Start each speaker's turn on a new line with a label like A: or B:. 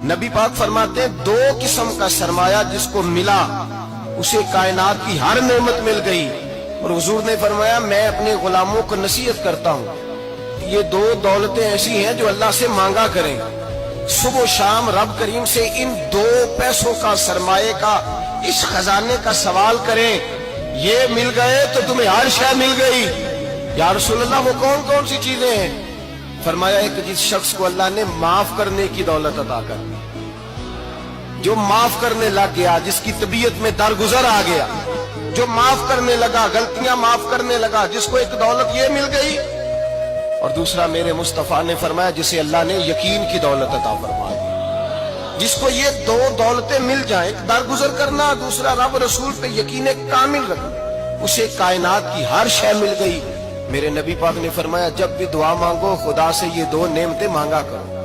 A: نبی پاک فرماتے ہیں دو قسم کا سرمایہ جس کو ملا اسے کائنات کی ہر نعمت مل گئی. اور حضور نے فرمایا میں اپنے غلاموں کو نصیحت کرتا ہوں یہ دو دولتیں ایسی ہیں جو اللہ سے مانگا کریں. صبح و شام رب کریم سے ان دو پیسوں کا سرمایے کا اس خزانے کا سوال کریں. یہ مل گئے تو تمہیں ہر شے مل گئی. یا رسول اللہ وہ کون کون سی چیزیں ہیں؟ فرمایا ایک جس شخص کو اللہ نے معاف کرنے کی دولت عطا کر دی, جو معاف کرنے لگ گیا, جس کی طبیعت میں درگزر آ گیا, جو معاف کرنے لگا, غلطیاں معاف کرنے لگا, جس کو ایک دولت یہ مل گئی. اور دوسرا میرے مصطفیٰ نے فرمایا جسے اللہ نے یقین کی دولت عطا فرما دی. جس کو یہ دو دولتیں مل جائیں, ایک درگزر کرنا, دوسرا رب رسول پہ یقین کامل رکھنا, اسے کائنات کی ہر شے مل گئی. میرے نبی پاک نے فرمایا جب بھی دعا مانگو خدا سے یہ دو نعمتیں مانگا کرو.